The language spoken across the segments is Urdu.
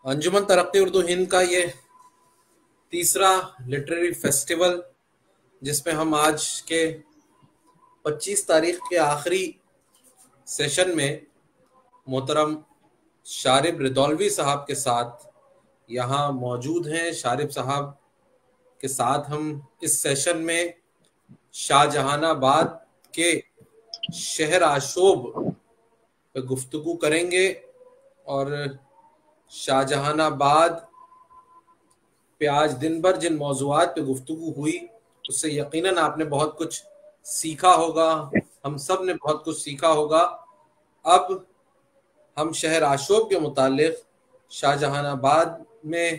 انجمن ترقی اردو ہند کا یہ تیسرا لٹریری فیسٹیول، جس میں ہم آج کے 25 تاریخ کے آخری سیشن میں محترم شارب ردولوی صاحب کے ساتھ یہاں موجود ہیں۔ شارب صاحب کے ساتھ ہم اس سیشن میں شاہ جہان آباد کے شہر آشوب پہ گفتگو کریں گے، اور شاہ جہان آباد پہ آج دن بھر جن موضوعات پہ گفتگو ہوئی اس سے یقیناً آپ نے بہت کچھ سیکھا ہوگا، ہم سب نے بہت کچھ سیکھا ہوگا۔ اب ہم شہر آشوب کے متعلق شاہ جہان آباد میں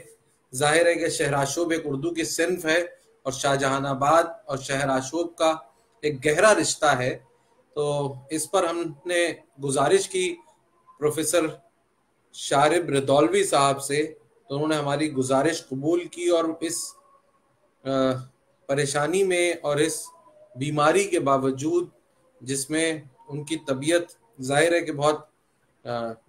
ظاہر ہے کہ شہر آشوب ایک اردو کی صنف ہے، اور شاہ جہان آباد اور شہر آشوب کا ایک گہرا رشتہ ہے، تو اس پر ہم نے گزارش کی پروفیسر شارب ردولوی صاحب سے، تو انہوں نے ہماری گزارش قبول کی، اور اس پریشانی میں اور اس بیماری کے باوجود جس میں ان کی طبیعت ظاہر ہے کہ بہت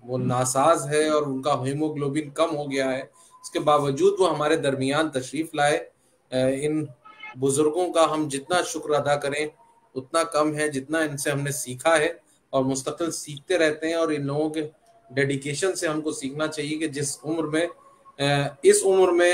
وہ ناساز ہے اور ان کا ہیموگلوبن کم ہو گیا ہے، اس کے باوجود وہ ہمارے درمیان تشریف لائے۔ ان بزرگوں کا ہم جتنا شکر ادا کریں اتنا کم ہے، جتنا ان سے ہم نے سیکھا ہے اور مستقل سیکھتے رہتے ہیں، اور ان لوگوں کے ڈیڈیکیشن سے ہم کو سیکھنا چاہیے کہ جس عمر میں اس عمر میں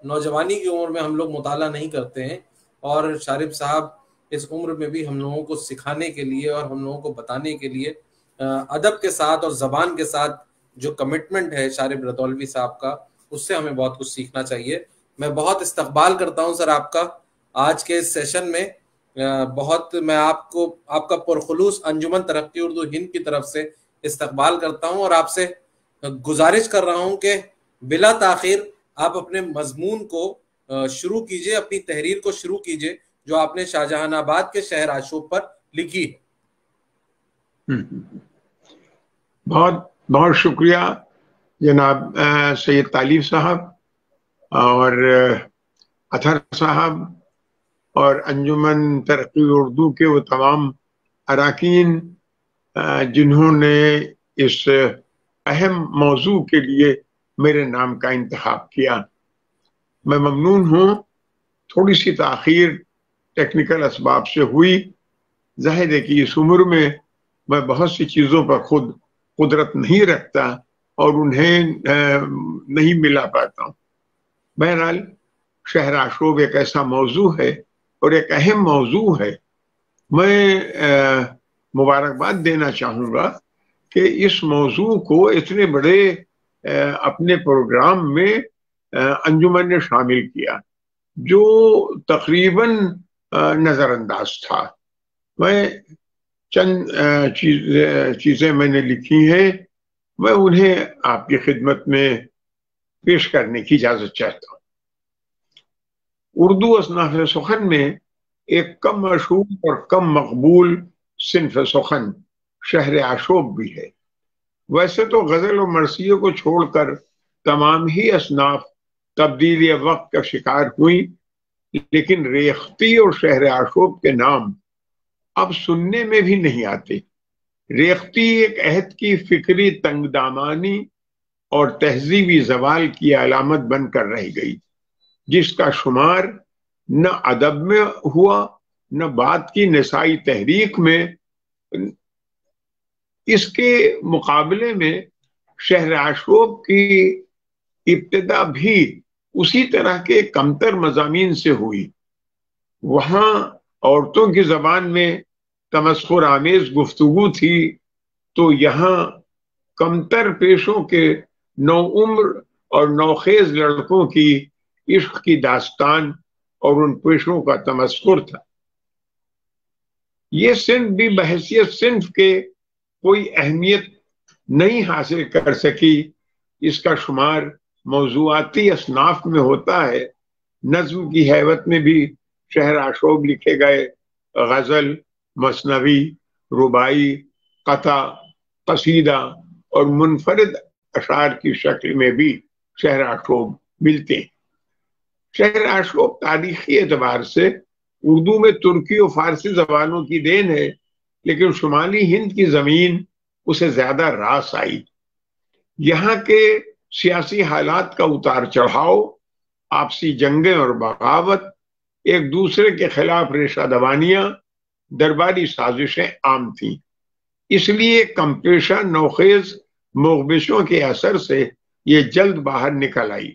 نوجوانی کی عمر میں ہم لوگ مطالعہ نہیں کرتے ہیں، اور شارب صاحب اس عمر میں بھی ہم لوگوں کو سکھانے کے لیے اور ہم لوگوں کو بتانے کے لیے ادب کے ساتھ اور زبان کے ساتھ جو کمٹمنٹ ہے شارب ردولوی صاحب کا، اس سے ہمیں بہت کچھ سیکھنا چاہیے۔ میں بہت استقبال کرتا ہوں سر آپ کا آج کے اس سیشن میں، بہت میں آپ کا پرخلوص انجمن ترقی اردو ہند کی طرف سے استقبال کرتا ہوں، اور آپ سے گزارش کر رہا ہوں کہ بلا تاخیر آپ اپنے مضمون کو شروع کیجئے، اپنی تحریر کو شروع کیجئے جو آپ نے شاہ جہان آباد کے شہر آشوب پر لکھی ہے۔ بہت بہت شکریہ جناب سید طالب صاحب اور اطہر صاحب اور انجمن ترقی اردو کے وہ تمام اراکین جنہوں نے اس اہم موضوع کے لیے میرے نام کا انتخاب کیا۔ میں ممنون ہوں۔ تھوڑی سی تاخیر ٹیکنیکل اسباب سے ہوئی، ظاہر ہے کہ اس عمر میں بہت سی چیزوں پر خود قدرت نہیں رکھتا اور انہیں نہیں ملا پاتا ہوں۔ بہرحال شہر آشوب ایک ایسا موضوع ہے اور ایک اہم موضوع ہے۔ میں مبارکباد دینا چاہوں گا کہ اس موضوع کو اتنے بڑے اپنے پروگرام میں انجمن نے شامل کیا جو تقریباً نظر انداز تھا۔ میں چند چیزیں میں نے لکھی ہیں، میں انہیں آپ کی خدمت میں پیش کرنے کی اجازت چاہتا ہوں۔ اردو اصناف سخن میں ایک کم مشہور اور کم مقبول صنف سخن شہر آشوب بھی ہے۔ ویسے تو غزل و مرثیے کو چھوڑ کر تمام ہی اصناف تبدیلی وقت کا شکار ہوئی، لیکن ریختی اور شہر آشوب کے نام اب سننے میں بھی نہیں آتے۔ ریختی ایک عہد کی فکری تنگ دامانی اور تہذیبی زوال کی علامت بن کر رہ گئی، جس کا شمار نہ ادب میں ہوا نہ بعد کی نسائی تحریک میں۔ اس کے مقابلے میں شہر آشوب کی ابتدا بھی اسی طرح کے کمتر مضامین سے ہوئی۔ وہاں عورتوں کی زبان میں تمسخر آمیز گفتگو تھی، تو یہاں کمتر پیشوں کے نو عمر اور نوخیز لڑکوں کی عشق کی داستان اور ان پیشوں کا تمسخر تھا۔ یہ صنف بھی بحیثیت صنف کے کوئی اہمیت نہیں حاصل کر سکی۔ اس کا شمار موضوعاتی اصناف میں ہوتا ہے۔ نظم کی حیوت میں بھی شہر آشوب لکھے گئے، غزل، مثنوی، رباعی، قطع، قصیدہ اور منفرد اشعار کی شکل میں بھی شہر آشوب ملتے ہیں۔ شہر آشوب تاریخی اعتبار سے اردو میں ترکی و فارسی زبانوں کی دین ہے، لیکن شمالی ہند کی زمین اسے زیادہ راس آئی۔ یہاں کے سیاسی حالات کا اتار چڑھاؤ، آپسی جنگیں اور بغاوت، ایک دوسرے کے خلاف ریشہ دوانیاں، درباری سازشیں عام تھیں۔ اس لیے کم پیشہ نوخیز مغبشوں کے اثر سے یہ جلد باہر نکل آئی۔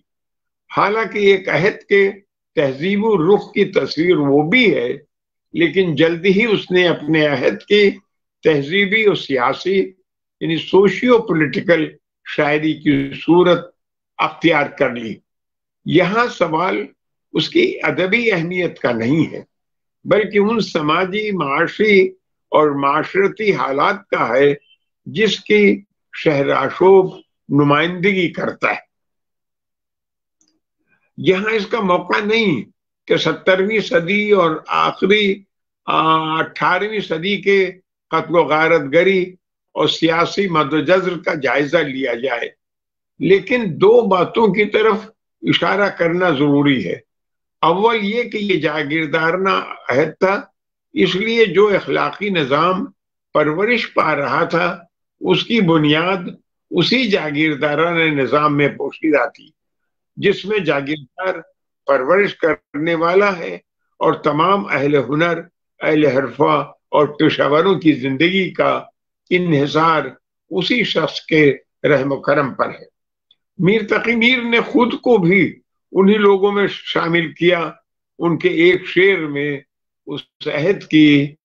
حالانکہ ایک عہد کے تہذیب و رخ کی تصویر وہ بھی ہے، لیکن جلد ہی اس نے اپنے عہد کی تہذیبی اور سیاسی یعنی سوشیو پولیٹیکل شاعری کی صورت اختیار کر لی۔ یہاں سوال اس کی ادبی اہمیت کا نہیں ہے، بلکہ ان سماجی، معاشی اور معاشرتی حالات کا ہے جس کی شہرآشوب نمائندگی کرتا ہے۔ یہاں اس کا موقع نہیں کہ 17ویں صدی اور آخری 18ویں صدی کے قتل و غارت گری اور سیاسی مد و جزر کا جائزہ لیا جائے، لیکن دو باتوں کی طرف اشارہ کرنا ضروری ہے۔ اول یہ کہ یہ جاگیردارانہ عہد تھا، اس لیے جو اخلاقی نظام پرورش پا رہا تھا اس کی بنیاد اسی جاگیردارانہ نظام میں پوشیدہ تھی، جس میں جاگیردار پرورش کرنے والا ہے اور تمام اہل ہنر، اہل حرفہ اور پیشہ وروں کی زندگی کا انحصار اسی شخص کے رحم و کرم پر ہے۔ میر تقی میر نے خود کو بھی انہی لوگوں میں شامل کیا۔ ان کے ایک شعر میں اس عہد کی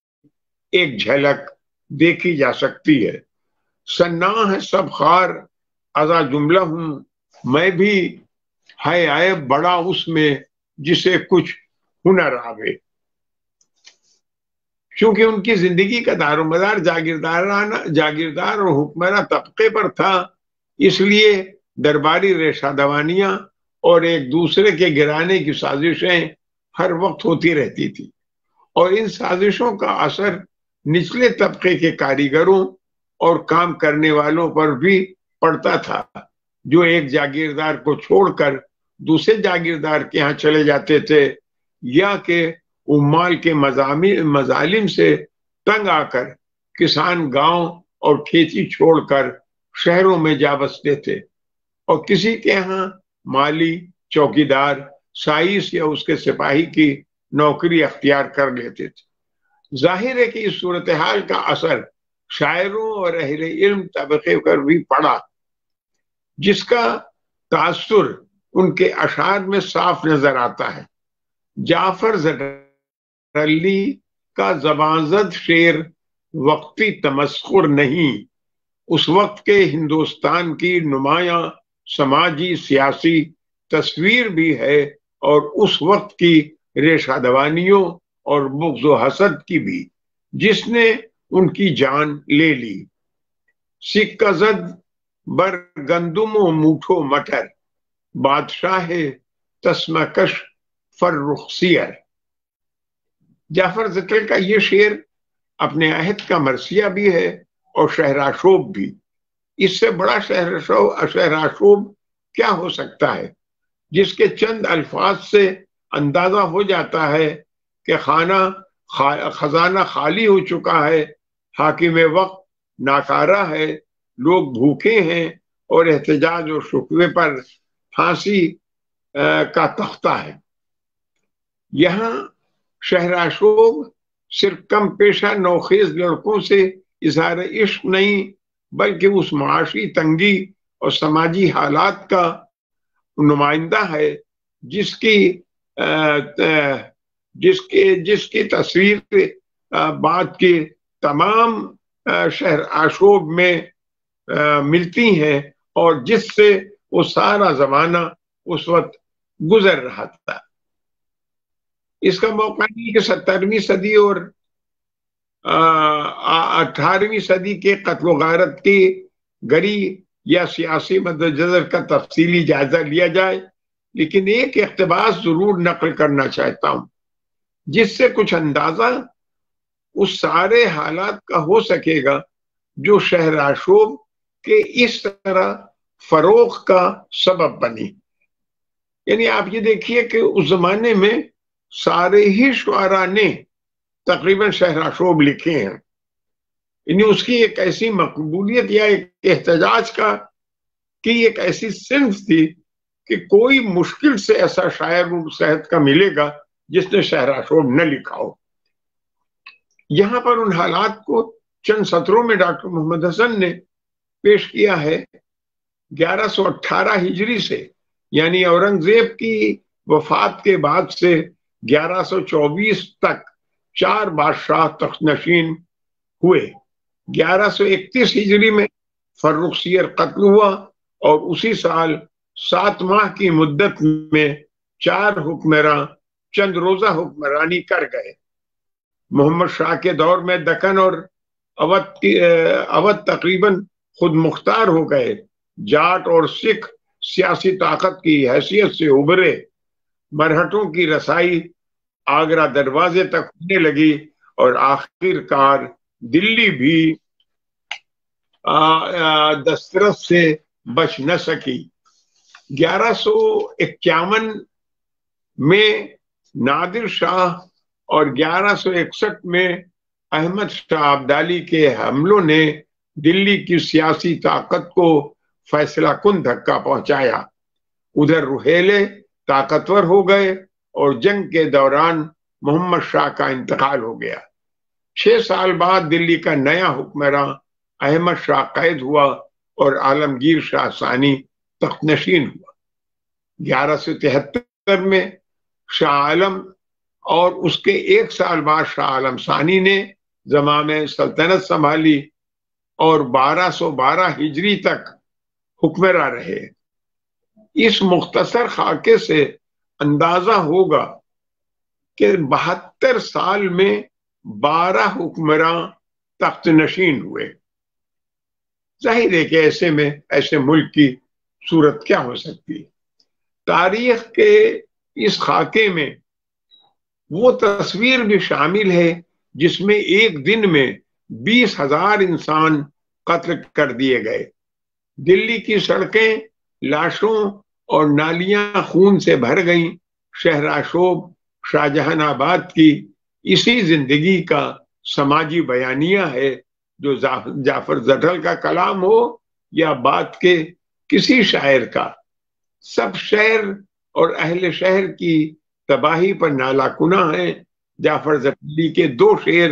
ایک جھلک دیکھی جا سکتی ہے۔ سنا ہے سب خار ازا جملہ ہوں، میں بھی ہے آئے بڑا اس میں جسے کچھ ہنر آوے۔ چونکہ ان کی زندگی کا دار و مدار جاگیردار اور حکمراں طبقے پر تھا، اس لیے درباری ریشہ دوانیاں اور ایک دوسرے کے گرانے کی سازشیں ہر وقت ہوتی رہتی تھی، اور ان سازشوں کا اثر نچلے طبقے کے کاریگروں اور کام کرنے والوں پر بھی پڑتا تھا، جو ایک جاگیردار کو چھوڑ کر دوسرے جاگیردار کے ہاں چلے جاتے تھے، یا کہ عمال کے مظالم سے تنگ آ کر کسان گاؤں اور کھیتی چھوڑ کر شہروں میں جا بستے تھے اور کسی کے ہاں مالی، چوکیدار، سائس یا اس کے سپاہی کی نوکری اختیار کر لیتے تھے۔ ظاہر ہے کہ اس صورتحال کا اثر شاعروں اور اہل علم طبقے پر بھی پڑا، جس کا تاثر ان کے اشعار میں صاف نظر آتا ہے۔ جعفر زٹرلی کا زبان زد شعر وقتی تمسخر نہیں، اس وقت کے ہندوستان کی نمایاں سماجی سیاسی تصویر بھی ہے، اور اس وقت کی ریشہ دوانیوں اور بغض و حسد کی بھی، جس نے ان کی جان لے لی۔ سکہ زد بر گندم و موٹھو مٹر، بادشاہ تسمکش فرخ سیر۔ جعفر زٹل کا یہ شعر اپنے عہد کا مرثیہ بھی ہے اور شہرآشوب بھی۔ اس سے بڑا شہرآشوب کیا ہو سکتا ہے، جس کے چند الفاظ سے اندازہ ہو جاتا ہے کہ خزانہ خالی ہو چکا ہے، حاکم وقت ناکارہ ہے، لوگ بھوکے ہیں اور احتجاج و شکوے پر پھانسی کا تختہ ہے۔ یہاں شہرآشوب صرف کم پیشہ نوخیز لڑکوں سے اظہار عشق نہیں، بلکہ اس معاشی تنگی اور سماجی حالات کا نمائندہ ہے جس کی تصویر بعد کے تمام شہرآشوب میں ملتی ہیں، اور جس سے وہ سارا زمانہ اس وقت گزر رہا تھا۔ اس کا موقع نہیں کہ 17ویں صدی اور 18ویں صدی کے قتل و غارت کی گری یا سیاسی مدجزر کا تفصیلی جائزہ لیا جائے، لیکن ایک اقتباس ضرور نقل کرنا چاہتا ہوں جس سے کچھ اندازہ اس سارے حالات کا ہو سکے گا جو شہرآشوب کے اس طرح فروغ کا سبب بنی۔ یعنی آپ یہ دیکھیے کہ اس زمانے میں سارے ہی شعراء نے تقریباً شہرآشوب لکھے ہیں، یعنی اس کی ایک ایسی مقبولیت یا ایک احتجاج کا کی ایک ایسی صنف تھی کہ کوئی مشکل سے ایسا شاعر صحت کا ملے گا جس نے شہرآشوب نہ لکھا ہو۔ یہاں پر ان حالات کو چند سطروں میں ڈاکٹر محمد حسن نے پیش کیا ہے۔ 1118 ہجری سے یعنی اورنگزیب کی وفات کے بعد سے 1124 تک 4 بادشاہ تخت نشین ہوئے۔ 1131 ہجری میں فرخ سیر قتل ہوا اور اسی سال 7 ماہ کی مدت میں 4 حکمراں چند روزہ حکمرانی کر گئے۔ محمد شاہ کے دور میں دکن اور اودھ تقریباً خود مختار ہو گئے۔ جاٹ اور سکھ سیاسی طاقت کی حیثیت سے ابھرے۔ مرہٹوں کی رسائی آگرہ دروازے تک ہونے لگی اور آخر کار دلی بھی دسترس سے بچ نہ سکی۔ 1151 میں نادر شاہ اور 1161 میں احمد شاہ ابدالی کے حملوں نے دلی کی سیاسی طاقت کو فیصلہ کن دھکا پہنچایا۔ ادھر روہیلے طاقتور ہو گئے اور جنگ کے دوران محمد شاہ کا انتقال ہو گیا۔ 6 سال بعد دلی کا نیا حکمراں احمد شاہ قید ہوا اور عالمگیر شاہ ثانی تخت نشین ہوا۔ 1173 میں شاہ عالم اور اس کے 1 سال بعد شاہ عالم ثانی نے زمام سلطنت سنبھالی اور 1212 ہجری تک حکمراں رہے۔ اس مختصر خاکے سے اندازہ ہوگا کہ 72 سال میں 12 حکمراں تخت نشین ہوئے۔ ظاہر ہے کہ ایسے میں ایسے ملک کی صورت کیا ہو سکتی ہے۔ تاریخ کے اس خاکے میں وہ تصویر بھی شامل ہے جس میں ایک دن میں 20,000 انسان قتل کر دیے گئے۔ دلی کی سڑکیں لاشوں اور نالیاں خون سے بھر گئیں۔ شہرآشوب شاہجہان آباد کی اسی زندگی کا سماجی بیانیہ ہے جو جعفر زٹل کا کلام ہو یا بعد کے کسی شاعر کا۔ سب شہر اور اہل شہر کی تباہی پر نالا کنا ہیں۔ جعفر زٹلی کے 2 شعر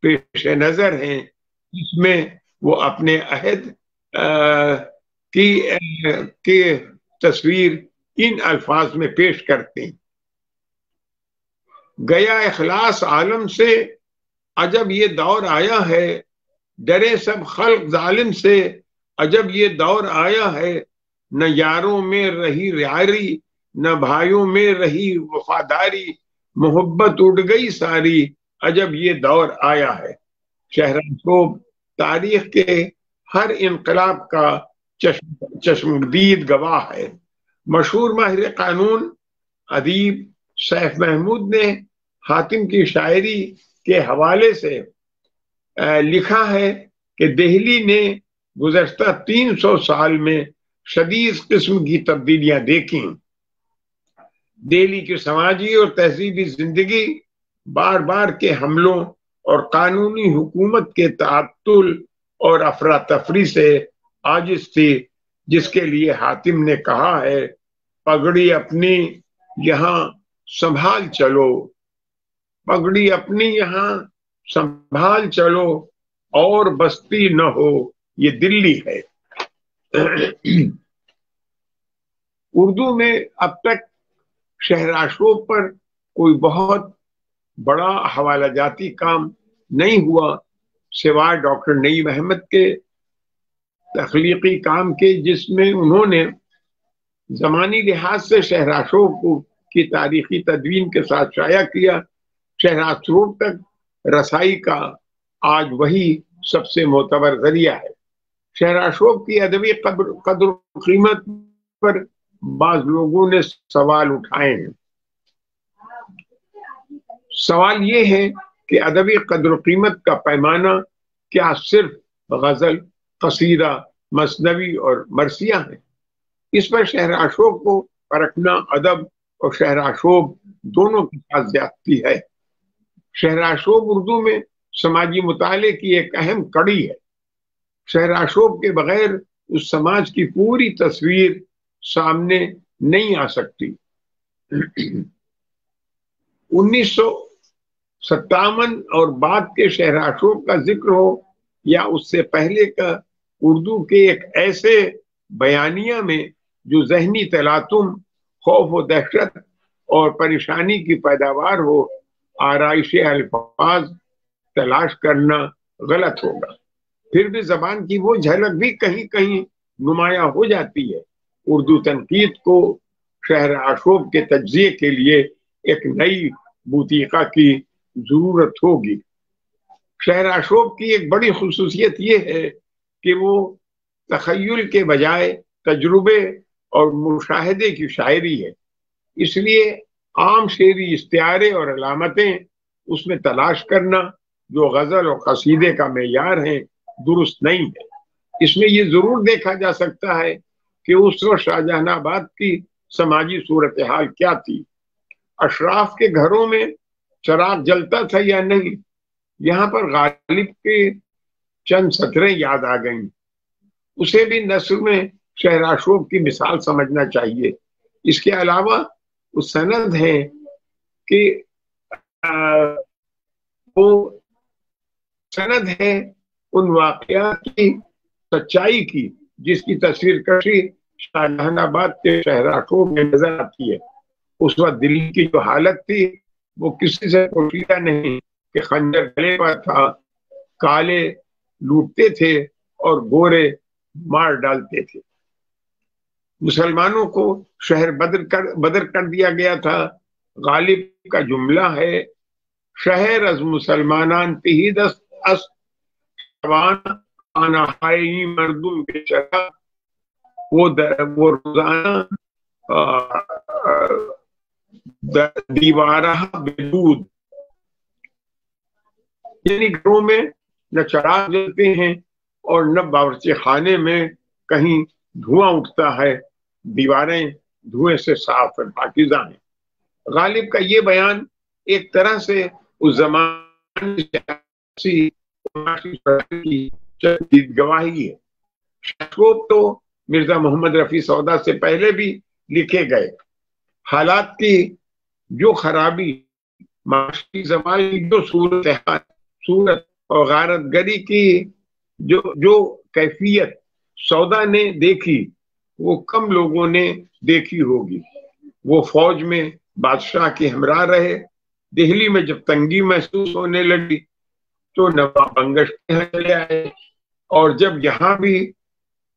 پیش نظر ہیں جس میں وہ اپنے عہد کی تصویر ان الفاظ میں پیش کرتے ہیں۔ گیا اخلاص عالم سے عجب یہ دور آیا ہے، ڈرے سب خلق ظالم سے عجب یہ دور آیا ہے، نہ یاروں میں رہی ریاری نہ بھائیوں میں رہی وفاداری، محبت اڑ گئی ساری عجب یہ دور آیا ہے۔ شہرآشوب تاریخ کے ہر انقلاب کا چشمدید گواہ ہے۔ مشہور ماہر قانون ادیب سیف محمود نے حاتم کی شاعری کے حوالے سے لکھا ہے کہ دہلی نے گزشتہ 300 سال میں شدید قسم کی تبدیلیاں دیکھیں۔ دہلی کی سماجی اور تہذیبی زندگی بار بار کے حملوں اور قانونی حکومت کے تعطل اور افراتفری سے عاجز تھی، جس کے لیے حاتم نے کہا ہے پگڑی اپنی یہاں سنبھال چلو، پگڑی اپنی یہاں سنبھال چلو اور بستی نہ ہو یہ دلی ہے۔ اردو میں اب تک شہرآشوب پر کوئی بہت بڑا حوالہ جاتی کام نہیں ہوا سوائے ڈاکٹر نعیم احمد کے تخلیقی کام کے، جس میں انہوں نے زمانی لحاظ سے شہرآشوب کی تاریخی تدوین کے ساتھ شائع کیا۔ شہرآشوب تک رسائی کا آج وہی سب سے معتبر ذریعہ ہے۔ شہرآشوب کی ادبی قدر و قیمت پر بعض لوگوں نے سوال اٹھائے ہیں۔ سوال یہ ہے کہ ادبی قدر و قیمت کا پیمانہ کیا صرف غزل، قصیدہ، مثنوی اور مرثیہ ہے؟ اس پر شہرآشوب کو پرکھنا ادب اور شہرآشوب دونوں کی ساتھ زیادتی ہے۔ شہرآشوب اردو میں سماجی مطالعے کی ایک اہم کڑی ہے۔ شہرآشوب کے بغیر اس سماج کی پوری تصویر سامنے نہیں آ سکتی۔ 1957 اور بعد کے شہرآشوب کا ذکر ہو یا اس سے پہلے کا اردو کے ایک ایسے بیانیہ میں جو ذہنی تلاطم، خوف و دہشت اور پریشانی کی پیداوار ہو، آرائش الفاظ تلاش کرنا غلط ہوگا۔ پھر بھی زبان کی وہ جھلک بھی کہیں کہیں نمایاں ہو جاتی ہے۔ اردو تنقید کو شہرآشوب کے تجزیے کے لیے ایک نئی بوتیقہ کی ضرورت ہوگی۔ شہرآشوب کی ایک بڑی خصوصیت یہ ہے کہ وہ تخیل کے بجائے تجربے اور مشاہدے کی شاعری ہے، اس لیے عام شعری استعارے اور علامتیں اس میں تلاش کرنا جو غزل اور قصیدے کا معیار ہیں درست نہیں ہے۔ اس میں یہ ضرور دیکھا جا سکتا ہے کہ اس وقت شاہجہان آباد کی سماجی صورتحال کیا تھی، اشراف کے گھروں میں چراغ جلتا تھا یا نہیں۔ یہاں پر غالب کے چند سطریں یاد آ گئیں، اسے بھی نثر میں شہرآشوب کی مثال سمجھنا چاہیے۔ اس کے علاوہ وہ سند ہے کہ وہ سند ہے ان واقعات کی سچائی کی جس کی تصویر کشی شاہجہان آباد کے شہرآشوب میں نظر آتی ہے۔ اس وقت دلی کی جو حالت تھی وہ کسی سے پوشیدہ نہیں کہ خنجر گلے پر تھا، کالے لوٹتے تھے اور گورے مار ڈالتے تھے۔ مسلمانوں کو شہر بدر کر دیا گیا تھا۔ غالب کا جملہ ہے، شہر از مسلمانان تہی دست است، شوان آنا ہائی مردم کے چرا، وہ روزانہ دیوارہ بدود، یعنی گھروں میں نہ چراغ جلتے ہیں اور نہ باورچی خانے میں کہیں دھواں اٹھتا ہے، دیواریں دھوئیں سے صاف اور پاکیزہ ہیں۔ غالب کا یہ بیان ایک طرح سے اس زمانے کی جدید گواہی ہے۔ شہرآشوب تو مرزا محمد رفیع سودا سے پہلے بھی لکھے گئے۔ حالات کی جو خرابی، معاشی زمانے کی جو صورت اور غارت گری کی جو کیفیت سودا نے دیکھی وہ کم لوگوں نے دیکھی ہوگی۔ وہ فوج میں بادشاہ کے ہمراہ رہے، دہلی میں جب تنگی محسوس ہونے لگی تو نواب بنگش کے یہاں چلے آئے، اور جب یہاں بھی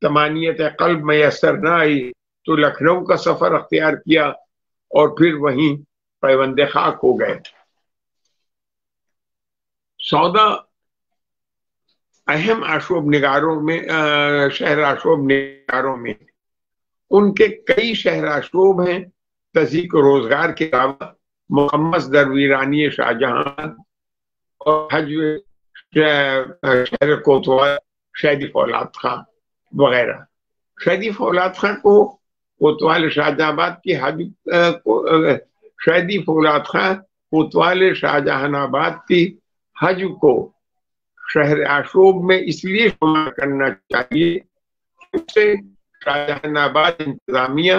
طمانینت قلب میسر نہ آئی تو لکھنؤ کا سفر اختیار کیا اور پھر وہیں پیوند خاک ہو گئے۔ سودا اہم آشوب نگاروں میں شہرآشوب نگاروں میں ان کے کئی شہرآشوب ہیں۔ تزیق و روزگار کے علاوہ مقمص در ویرانی شاہجہاں اور حج شہر کوتوال شہدی فولاد خان وغیرہ۔ شہدی فولاد خان کو کوتوال شاہجہاں آباد کی شہدی فولاد خان کوتوال شاہجہاں آباد کی حج کو شہرآشوب میں اس لیے شمار کرنا چاہیے کہ اس سے شاہجہاں آباد انتظامیہ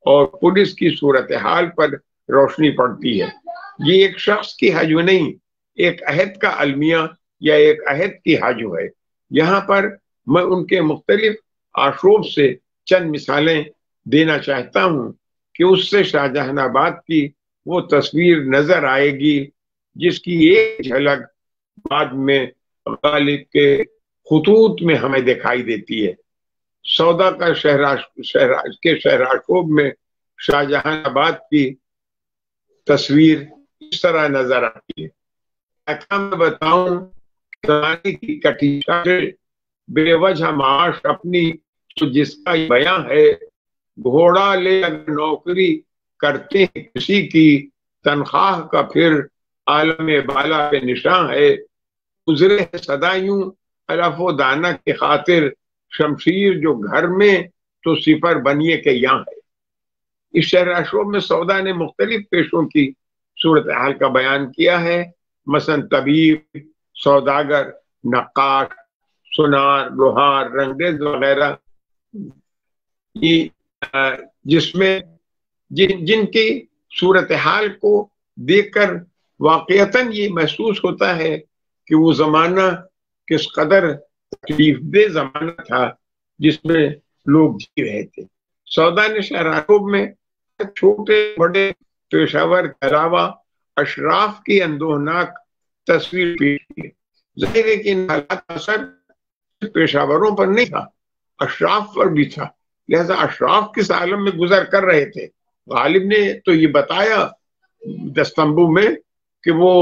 اور پولیس کی صورتحال پر روشنی پڑتی ہے۔ یہ ایک شخص کی حج نہیں، ایک عہد کا المیہ یا ایک عہد کی حج ہے۔ یہاں پر میں ان کے مختلف آشوب سے چند مثالیں دینا چاہتا ہوں کہ اس سے شاہجہاں آباد کی وہ تصویر نظر آئے گی جس کی ایک جھلک بعد میں غالب کے خطوط میں ہمیں دکھائی دیتی ہے۔ سودا کا شہرآشوب میں شاہجہاں آباد کی تصویر اس طرح نظر آتی ہے۔ میں بتاؤں زمانے کی کٹھی بے وجہ معاش اپنی جس کا بیاں ہے، گھوڑا لے اگر نوکری کرتے ہیں کسی کی، تنخواہ کا پھر عالم بالا پہ نشاں ہے، گزرے ہے صدا یوں علف و دانہ کی خاطر، شمشیر جو گھر میں تو سپر بنیے کے یہاں ہے۔ اس شہرآشوب میں سودا نے مختلف پیشوں کی صورتحال کا بیان کیا ہے، مثلا طبیب، سوداگر، نقاش، سنار، لوہار، رنگریز وغیرہ جس میں جن کی صورتحال کو دیکھ کر واقعتاً یہ محسوس ہوتا ہے کہ وہ زمانہ کس قدر تکلیف دہ زمانہ تھا جس میں لوگ جی رہے تھے۔ سودان شہر یعقوب میں چھوٹے بڑے پیشہ ور کے علاوہ اشراف کی اندوہناک تصویر پیش کی۔ ظاہر ہے کہ ان حالات کا اثر پیشہ وروں پر نہیں تھا، اشراف پر بھی تھا، لہذا اشراف کس عالم میں گزر کر رہے تھے۔ غالب نے تو یہ بتایا دستمبو میں کہ وہ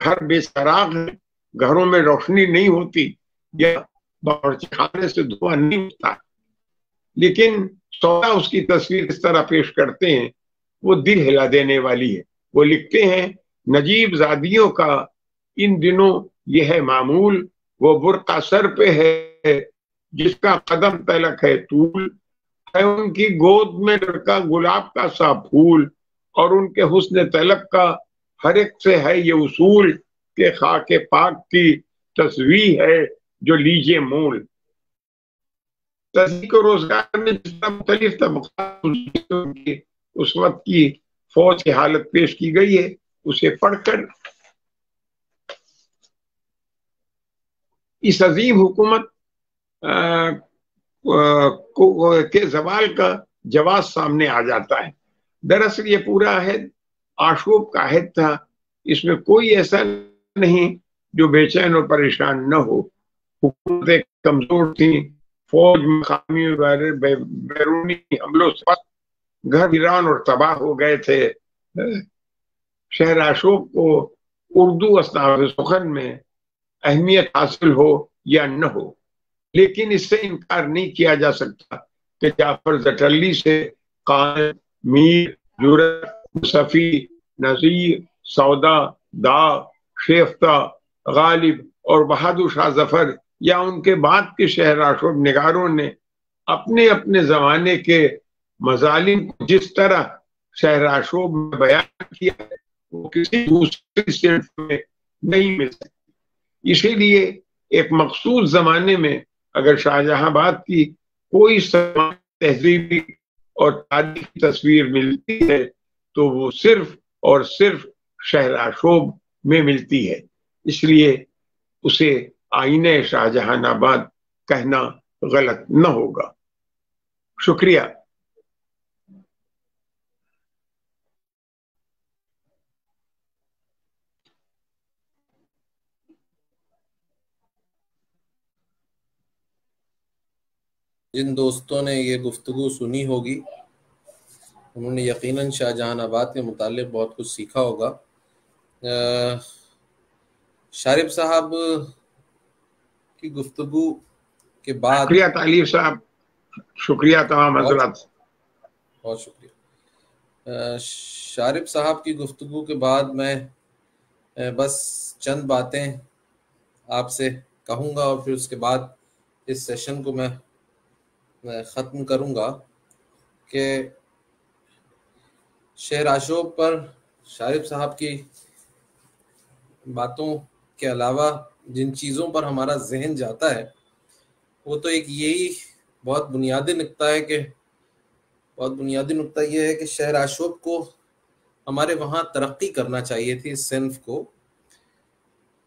گھر بے چراغ ہیں، گھروں میں روشنی نہیں ہوتی یا باورچی خانے سے دھواں نہیں ہوتا، لیکن سودا اس کی تصویر کس طرح پیش کرتے ہیں وہ دل ہلا دینے والی ہے۔ وہ لکھتے ہیں نجیب زادیوں کا ان دنوں یہ ہے معمول، وہ برقع سر پہ ہے جس کا قدم تلک ہے طول، ہے ان کی گود میں لڑکا گلاب کا سا پھول، اور ان کے حسن طلب کا ہر ایک سے ہے یہ اصول کہ خاک پاک کی تصویر ہے جو لیجئے مول۔ تحقیق و روزگار میں جس طرح مختلف طبقات اس وقت کی فوج کی حالت پیش کی گئی ہے، اسے پڑھ کر اس عظیم حکومت کے زوال کا جواز سامنے آ جاتا ہے۔ دراصل یہ پورا عہد آشوب کا عہد تھا، اس میں کوئی ایسا نہیں جو بے چین اور پریشان نہ ہو۔ حکومتیں کمزور تھیں، فوج مقامی بیرونی حملوں سے گھر ویران اور تباہ ہو گئے تھے۔ شہر آشوب کو اردو اصناف سخن میں اہمیت حاصل ہو یا نہ ہو، لیکن اس سے انکار نہیں کیا جا سکتا کہ جعفر زٹلی سے قائد، میر، جرت، صفی، نذیر، سودا، دا، شیفتہ، غالب اور بہادر شاہ ظفر یا ان کے بعد کے شہر آشوب نگاروں نے اپنے اپنے زمانے کے مظالم کو جس طرح شہر آشوب میں بیان کیا ہے وہ کسی دوسری صنف میں نہیں مل سکتی۔ اسی لیے ایک مخصوص زمانے میں اگر شاہ جہاں آباد کی کوئی تہذیبی اور تاریخی تصویر ملتی ہے تو وہ صرف اور صرف شہر آشوب میں ملتی ہے، اس لیے اسے آئینہ شاہ جہاں آباد کہنا غلط نہ ہوگا۔ شکریہ۔ جن دوستوں نے یہ گفتگو سنی ہوگی انہوں نے یقیناً شاہ جہاں آباد کے متعلق بہت کچھ سیکھا ہوگا۔ شارب صاحب کی گفتگو کے بعد شکریہ طالب صاحب، شکریہ تمام حضرات، بہت شکریہ۔ شارب صاحب کی گفتگو کے بعد میں بس چند باتیں آپ سے کہوں گا اور پھر اس کے بعد اس سیشن کو میں ختم کروں گا کہ شہر آشوب پر شارب صاحب کی باتوں کے علاوہ جن چیزوں پر ہمارا ذہن جاتا ہے وہ تو ایک یہی بہت بنیادی نقطہ یہ ہے کہ شہر آشوب کو ہمارے وہاں ترقی کرنا چاہیے تھی۔ اس صنف کو،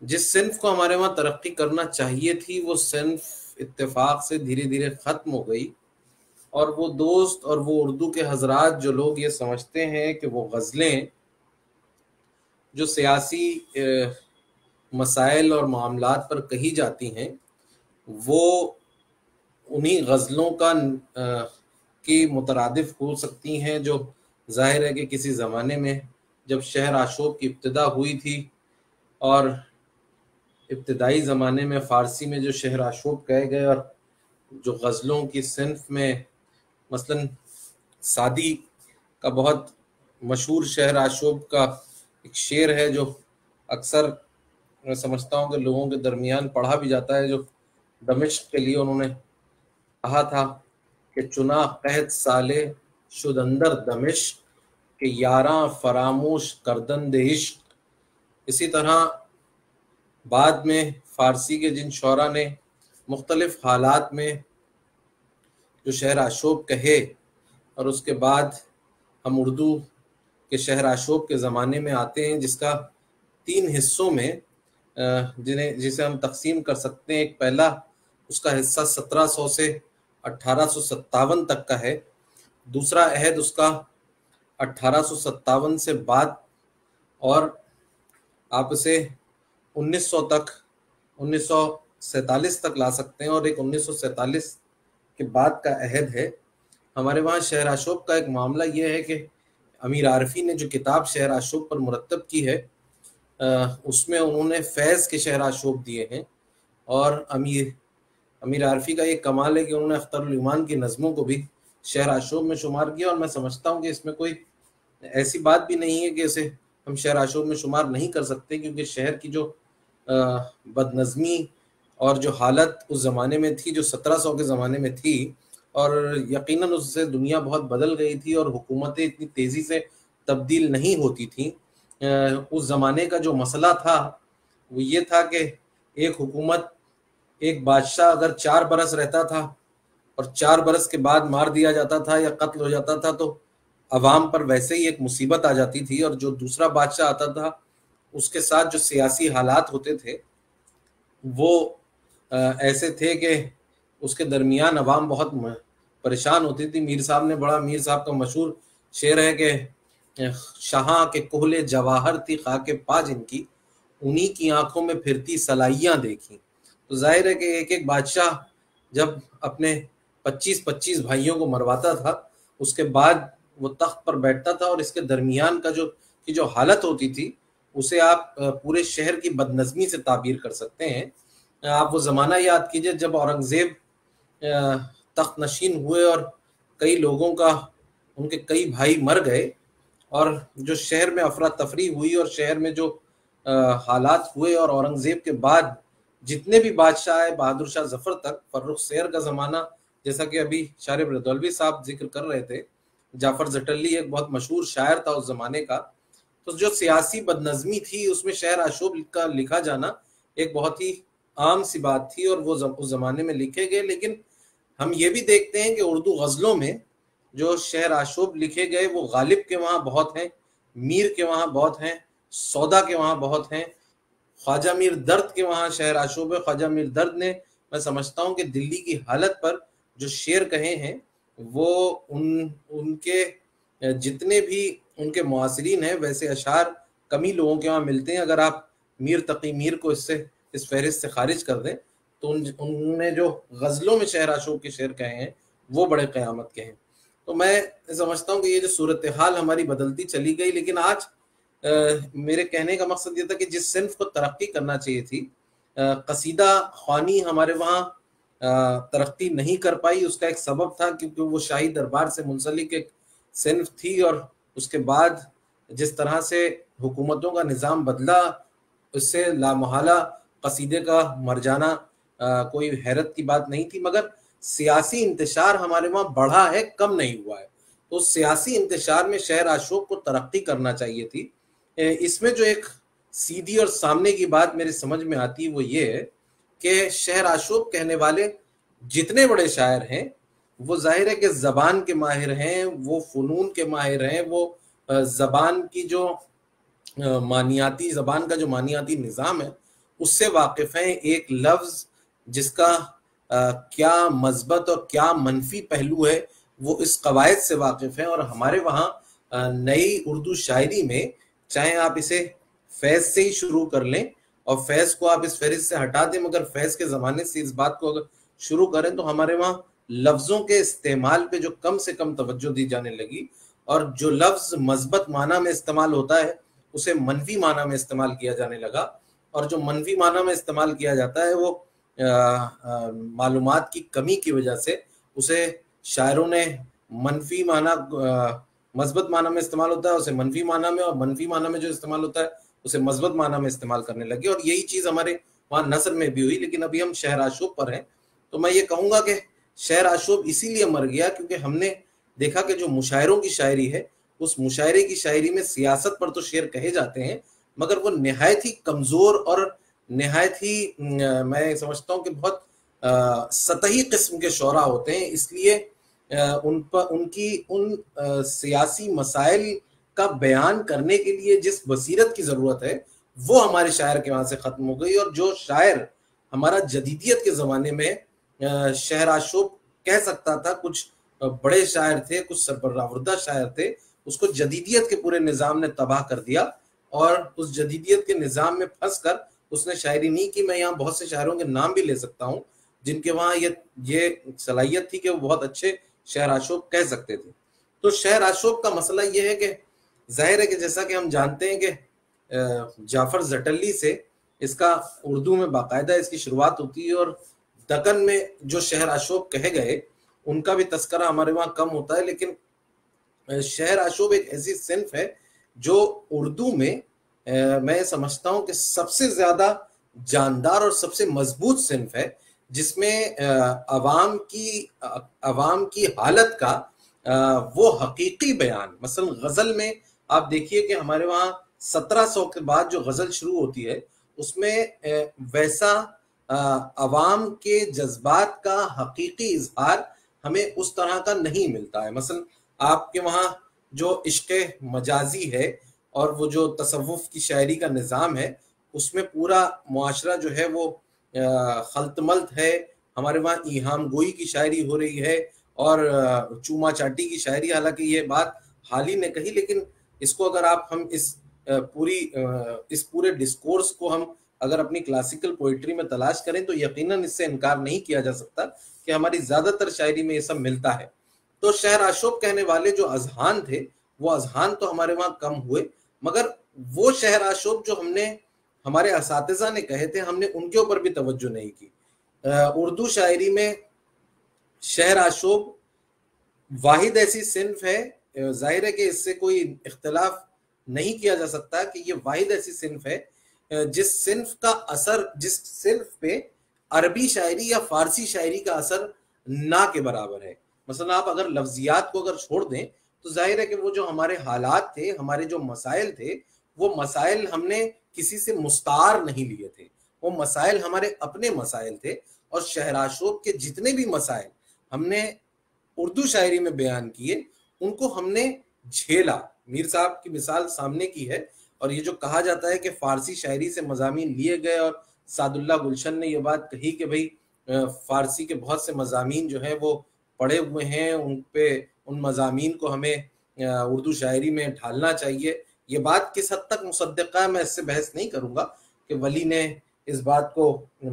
جس صنف کو ہمارے وہاں ترقی کرنا چاہیے تھی، وہ صنف اتفاق سے دھیرے دھیرے ختم ہو گئی، اور وہ دوست اور وہ اردو کے حضرات جو لوگ یہ سمجھتے ہیں کہ وہ غزلیں جو سیاسی مسائل اور معاملات پر کہی جاتی ہیں وہ انہی غزلوں کی مترادف ہو سکتی ہیں، جو ظاہر ہے کہ کسی زمانے میں جب شہر آشوب کی ابتدا ہوئی تھی اور ابتدائی زمانے میں فارسی میں جو شہر آشوب کہے گئے اور جو غزلوں کی صنف میں مثلا سعدی کا بہت مشہور شہر آشوب کا ایک شعر ہے جو اکثر میں سمجھتا ہوں کہ لوگوں کے درمیان پڑھا بھی جاتا ہے، جو دمشق کے لیے انہوں نے کہا تھا کہ چنا قحط سالے شد اندر دمشق کہ یاراں فراموش کردن عشق۔ اسی طرح بعد میں فارسی کے جن شعراء نے مختلف حالات میں جو شہر آشوب کہے، اور اس کے بعد ہم اردو کے شہر آشوب کے زمانے میں آتے ہیں، جس کا 3 حصوں میں جسے ہم تقسیم کر سکتے ہیں۔ ایک پہلا اس کا حصہ 1700 سے 1857 تک کا ہے، دوسرا عہد اس کا 1857 سے بعد، اور آپ اسے 1900 تک 1947 تک لا سکتے ہیں، اور ایک 1947 کے بعد کا عہد ہے۔ ہمارے وہاں شہر آشوب کا ایک معاملہ یہ ہے کہ امیر عارفی نے جو کتاب شہر آشوب پر مرتب کی ہے، اس میں انہوں نے فیض کے شہر آشوب دیے ہیں، اور امیر عارفی کا یہ کمال ہے کہ انہوں نے اختر الایمان کی نظموں کو بھی شہر آشوب میں شمار کیا، اور میں سمجھتا ہوں کہ اس میں کوئی ایسی بات بھی نہیں ہے کہ اسے ہم شہر آشوب میں شمار نہیں کر سکتے، کیونکہ شہر کی جو بد نظمی اور جو حالت اس زمانے میں تھی، جو 1700 کے زمانے میں تھی، اور یقیناً اس سے دنیا بہت بدل گئی تھی اور حکومتیں اتنی تیزی سے تبدیل نہیں ہوتی تھیں۔ اس زمانے کا جو مسئلہ تھا وہ یہ تھا کہ ایک حکومت، ایک بادشاہ اگر 4 برس رہتا تھا اور 4 برس کے بعد مار دیا جاتا تھا یا قتل ہو جاتا تھا، تو عوام پر ویسے ہی ایک مصیبت آ جاتی تھی، اور جو دوسرا بادشاہ آتا تھا اس کے ساتھ جو سیاسی حالات ہوتے تھے وہ ایسے تھے کہ اس کے درمیان عوام بہت پریشان ہوتی تھی۔ میر صاحب کا مشہور شعر ہے کہ شاہاں کے کہلے جواہر تھی خاک پا جن کی، انہی کی آنکھوں میں پھرتی سلائیاں دیکھیں۔ تو ظاہر ہے کہ ایک ایک بادشاہ جب اپنے 25 بھائیوں کو مرواتا تھا، اس کے بعد وہ تخت پر بیٹھتا تھا، اور اس کے درمیان کا جو حالت ہوتی تھی اسے آپ پورے شہر کی بدنظمی سے تعبیر کر سکتے ہیں۔ آپ وہ زمانہ یاد کیجئے جب اورنگزیب تخت نشین ہوئے اور کئی لوگوں کا، ان کے کئی بھائی مر گئے، اور جو شہر میں افراتفری ہوئی اور شہر میں جو حالات ہوئے، اور اورنگزیب کے بعد جتنے بھی بادشاہ آئے بہادر شاہ ظفر تک، فرخ سیر کا زمانہ جیسا کہ ابھی شارب ردولوی صاحب ذکر کر رہے تھے، جعفر زٹلی ایک بہت مشہور شاعر تھا اس زمانے کا، تو جو سیاسی بدنظمی تھی اس میں شہر آشوب کا لکھا جانا ایک بہت ہی عام سی بات تھی، اور وہ اس زمانے میں لکھے گئے۔ لیکن ہم یہ بھی دیکھتے ہیں کہ اردو غزلوں میں جو شہر آشوب لکھے گئے وہ غالب کے وہاں بہت ہیں، میر کے وہاں بہت ہیں، سودا کے وہاں بہت ہیں، خواجہ میر درد کے وہاں شہر آشوب ہے۔ خواجہ میر درد نے، میں سمجھتا ہوں کہ دلی کی حالت پر جو شعر کہے ہیں وہ ان کے جتنے بھی ان کے معاصرین ہیں ویسے اشعار کمی لوگوں کے وہاں ملتے ہیں۔ اگر آپ میر تقی میر کو اس فہرست سے خارج کر دیں تو انہوں نے جو غزلوں میں شہر آشوب کے شعر کہے ہیں وہ بڑے قیامت کے ہیں۔ تو میں سمجھتا ہوں کہ یہ جو صورتحال ہماری بدلتی چلی گئی، لیکن آج میرے کہنے کا مقصد یہ تھا کہ جس صنف کو ترقی کرنا چاہیے تھی، قصیدہ خوانی ہمارے وہاں ترقی نہیں کر پائی۔ اس کا ایک سبب تھا کیونکہ وہ شاہی دربار سے منسلک ایک صنف تھی، اور اس کے بعد جس طرح سے حکومتوں کا نظام بدلا اس سے لامحالہ قصیدے کا مر جانا کوئی حیرت کی بات نہیں تھی، مگر سیاسی انتشار ہمارے وہاں بڑھا ہے، کم نہیں ہوا ہے۔ تو سیاسی انتشار میں شہر آشوب کو ترقی کرنا چاہیے تھی۔ اس میں جو ایک سیدھی اور سامنے کی بات میرے سمجھ میں آتی وہ یہ ہے کہ شہر آشوب کہنے والے جتنے بڑے شاعر ہیں وہ ظاہر ہے کہ زبان کے ماہر ہیں، وہ فنون کے ماہر ہیں، وہ زبان کی جو زبان کا جو معنیاتی نظام ہے اس سے واقف ہیں۔ ایک لفظ جس کا کیا مثبت اور کیا منفی پہلو ہے وہ اس قواعد سے واقف ہیں، اور ہمارے وہاں نئی اردو شاعری میں چاہے آپ اسے فیض سے ہی شروع کر لیں اور فیض کو آپ اس فہرست سے ہٹا دیں، مگر فیض کے زمانے سے اس بات کو اگر شروع کریں تو ہمارے وہاں لفظوں کے استعمال پہ جو کم سے کم توجہ دی جانے لگی، اور جو لفظ مثبت معنی میں استعمال ہوتا ہے اسے منفی معنی میں استعمال کیا جانے لگا، اور جو منفی معنی میں استعمال کیا جاتا ہے وہ معلومات کی کمی کی وجہ سے اسے شاعروں نے منفی معنی، مثبت معنی میں استعمال ہوتا ہے اسے منفی معنی میں، اور منفی معنی میں جو استعمال ہوتا ہے اسے مثبت معنی میں استعمال کرنے لگے، اور یہی چیز ہمارے وہاں نثر میں بھی ہوئی۔ لیکن ابھی ہم شہر آشوب پر ہیں تو میں یہ کہوں گا کہ شہر آشوب اسی لیے مر گیا کیونکہ ہم نے دیکھا کہ جو مشاعروں کی شاعری ہے اس مشاعرے کی شاعری میں سیاست پر تو شعر کہے جاتے ہیں، مگر وہ نہایت ہی کمزور اور نہایت ہی میں سمجھتا ہوں کہ بہت سطحی قسم کے شعراء ہوتے ہیں۔ اس لیے ان سیاسی مسائل کا بیان کرنے کے لیے جس بصیرت کی ضرورت ہے وہ ہمارے شاعر کے وہاں سے ختم ہو گئی. اور جو شاعر ہمارا جدیدیت کے زمانے میں شہر آشوب کہہ سکتا تھا، کچھ بڑے شاعر تھے، کچھ سربراہ شاعر تھے، اس کو جدیدیت کے پورے نظام نے تباہ کر دیا اور اس جدیدیت کے نظام میں پھنس کر اس نے شاعری نہیں کی. میں یہاں بہت سے شاعروں کے نام بھی لے سکتا ہوں جن کے وہاں یہ صلاحیت تھی کہ وہ بہت اچھے شہر آشوب کہہ سکتے تھے. تو شہر آشوب کا مسئلہ یہ ہے کہ ظاہر ہے کہ جیسا کہ ہم جانتے ہیں کہ جعفر زٹلی سے اس کا اردو میں باقاعدہ اس کی شروعات ہوتی ہے، اور دکن میں جو شہر آشوب کہے گئے ان کا بھی تذکرہ ہمارے وہاں کم ہوتا ہے. لیکن شہر آشوب ایک ایسی صنف ہے جو اردو میں میں سمجھتا ہوں کہ سب سے زیادہ جاندار اور سب سے مضبوط صنف ہے، جس میں عوام کی حالت کا وہ حقیقی بیان. مثلا غزل میں آپ دیکھیے کہ ہمارے وہاں 1700 کے بعد جو غزل شروع ہوتی ہے اس میں ویسا عوام کے جذبات کا حقیقی اظہار ہمیں اس طرح کا نہیں ملتا ہے. مثلا آپ کے وہاں جو عشق مجازی ہے اور وہ جو تصوف کی شاعری کا نظام ہے اس میں پورا معاشرہ جو ہے وہ خلط ملط ہے. ہمارے وہاں ایہام گوئی کی شاعری ہو رہی ہے اور چوما چاٹی کی شاعری، حالانکہ یہ بات حال ہی نے کہی، لیکن اس کو اگر ہم اس پورے ڈسکورس کو ہم اگر اپنی کلاسیکل پوئٹری میں تلاش کریں تو یقیناً اس سے انکار نہیں کیا جا سکتا کہ ہماری زیادہ تر شاعری میں یہ سب ملتا ہے. تو شہر آشوب کہنے والے جو اذہان تھے وہ اذہان تو ہمارے وہاں کم ہوئے، مگر وہ شہر آشوب جو ہمارے اساتذہ نے کہے تھے ہم نے ان کے اوپر بھی توجہ نہیں کی. اردو شاعری میں شہر آشوب واحد ایسی صنف ہے، ظاہر ہے کہ اس سے کوئی اختلاف نہیں کیا جا سکتا کہ یہ واحد ایسی صنف ہے جس صنف پہ عربی شاعری یا فارسی شاعری کا اثر نہ کے برابر ہے. مثلا آپ اگر لفظیات کو اگر چھوڑ دیں تو ظاہر ہے کہ وہ جو ہمارے حالات تھے، ہمارے جو مسائل تھے، وہ مسائل ہم نے کسی سے مستعار نہیں لیے تھے، وہ مسائل ہمارے اپنے مسائل تھے. اور شہر آشوب کے جتنے بھی مسائل ہم نے اردو شاعری میں بیان کیے ان کو ہم نے جھیلا. میر صاحب کی مثال سامنے کی ہے، اور یہ جو کہا جاتا ہے کہ فارسی شاعری سے مضامین لیے گئے، اور سعد اللہ گلشن نے یہ بات کہی کہ بھئی فارسی کے بہت سے مضامین جو ہیں وہ پڑے ہوئے ہیں، ان مضامین کو ہمیں اردو شاعری میں ڈھالنا چاہیے. یہ بات کس حد تک مصدقہ ہے میں اس سے بحث نہیں کروں گا کہ ولی نے اس بات کو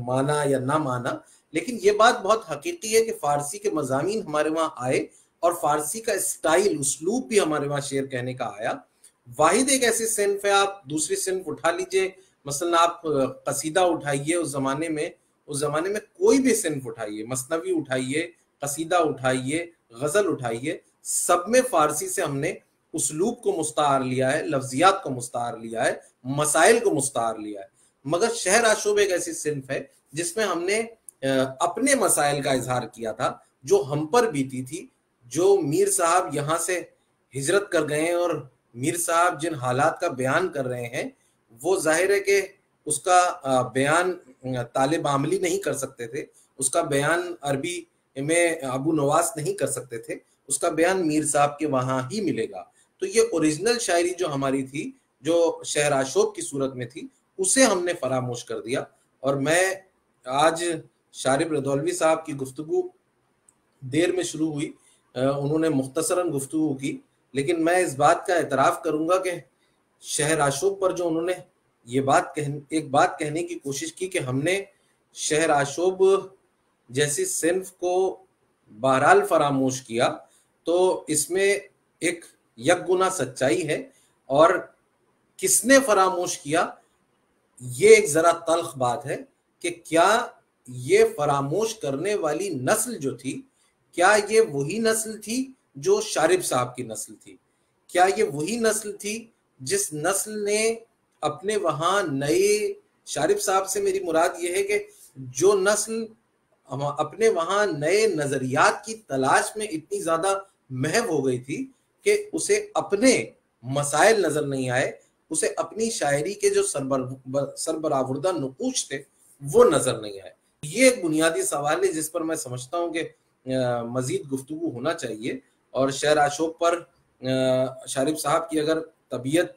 مانا یا نہ مانا، لیکن یہ بات بہت حقیقی ہے کہ فارسی کے مضامین ہمارے وہاں آئے اور فارسی کا اسٹائل، اسلوب بھی ہمارے وہاں شعر کہنے کا آیا. واحد ایک ایسی صنف ہے، آپ دوسری صنف اٹھا لیجئے، مثلا آپ قصیدہ اٹھائیے، اس زمانے میں کوئی بھی صنف اٹھائیے، مثنوی اٹھائیے، قصیدہ اٹھائیے، غزل اٹھائیے، سب میں فارسی سے ہم نے اسلوب کو مستعار لیا ہے، لفظیات کو مستعار لیا ہے، مسائل کو مستعار لیا ہے. مگر شہر آشوب ایک ایسی صنف ہے جس میں ہم نے اپنے مسائل کا اظہار کیا تھا جو ہم پر بیتی تھی. جو میر صاحب یہاں سے ہجرت کر گئے ہیں اور میر صاحب جن حالات کا بیان کر رہے ہیں وہ ظاہر ہے کہ اس کا بیان طالب عملی نہیں کر سکتے تھے، اس کا بیان عربی میں ابو نواس نہیں کر سکتے تھے، اس کا بیان میر صاحب کے وہاں ہی ملے گا. تو یہ اوریجنل شاعری جو ہماری تھی، جو شہر آشوب کی صورت میں تھی، اسے ہم نے فراموش کر دیا. اور میں آج شارب رضوی صاحب کی گفتگو دیر میں شروع ہوئی، انہوں نے مختصراً گفتگو کی، لیکن میں اس بات کا اعتراف کروں گا کہ شہر آشوب پر جو انہوں نے ایک بات کہنے کی کوشش کی کہ ہم نے شہر آشوب جیسی صنف کو بہرحال فراموش کیا، تو اس میں ایک یک گنا سچائی ہے. اور کس نے فراموش کیا یہ ایک ذرا تلخ بات ہے کہ کیا یہ فراموش کرنے والی نسل جو تھی، کیا یہ وہی نسل تھی جو شارب صاحب کی نسل تھی؟ کیا یہ وہی نسل تھی جس نسل نے اپنے وہاں نئے، شارب صاحب سے میری مراد یہ ہے کہ جو نسل اپنے وہاں نئے نظریات کی تلاش میں اتنی زیادہ محو ہو گئی تھی کہ اسے اپنے مسائل نظر نہیں آئے، اسے اپنی شاعری کے جو سربراوردہ نقوش تھے وہ نظر نہیں آئے. یہ ایک بنیادی سوال ہے جس پر میں سمجھتا ہوں کہ مزید گفتگو ہونا چاہیے. اور شہر آشوب پر شارب صاحب کی اگر طبیعت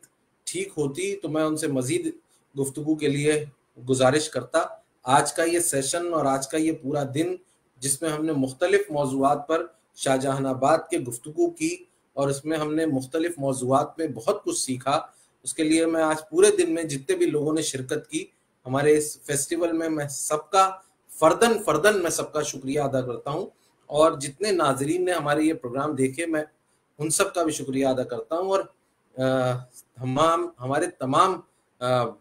ٹھیک ہوتی تو میں ان سے مزید گفتگو کے لیے گزارش کرتا. آج کا یہ سیشن اور آج کا یہ پورا دن جس میں ہم نے مختلف موضوعات پر شاہ جہاں آباد کے گفتگو کی اور اس میں ہم نے مختلف موضوعات میں بہت کچھ سیکھا، اس کے لیے میں آج پورے دن میں جتنے بھی لوگوں نے شرکت کی ہمارے اس فیسٹیول میں سب کا فردن میں سب کا شکریہ ادا کرتا ہوں. اور جتنے ناظرین نے ہمارے یہ پروگرام دیکھے میں ان سب کا بھی شکریہ ادا کرتا ہوں. اور ہمارے تمام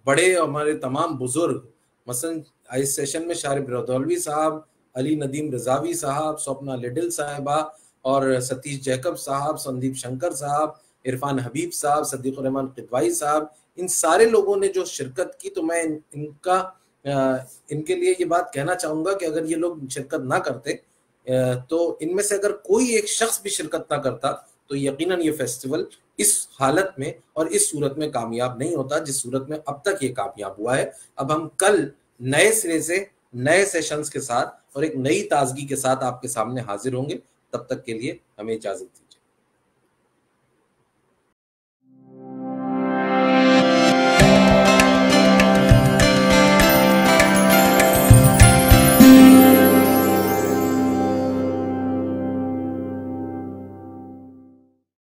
بڑے اور ہمارے تمام بزرگ، مثلا اس سیشن میں شارب رودولوی صاحب، علی ندیم رضاوی صاحب، سوپنا لڈل صاحبہ اور ستیش جیکب صاحب، سندیپ شنکر صاحب، عرفان حبیب صاحب، صدیق الرحمان قدوائی صاحب، ان سارے لوگوں نے جو شرکت کی تو میں ان کے لیے یہ بات کہنا چاہوں گا کہ اگر یہ لوگ شرکت نہ کرتے تو ان میں سے اگر کوئی ایک شخص بھی شرکت نہ کرتا تو یقیناً یہ فیسٹیول اس حالت میں اور اس صورت میں کامیاب نہیں ہوتا جس صورت میں اب تک یہ کامیاب ہوا ہے. اب ہم کل نئے سرے سے نئے سیشنز کے ساتھ اور ایک نئی تازگی کے ساتھ آپ کے سامنے حاضر ہوں گے. تب تک کے لیے ہمیں اجازت دیجیے.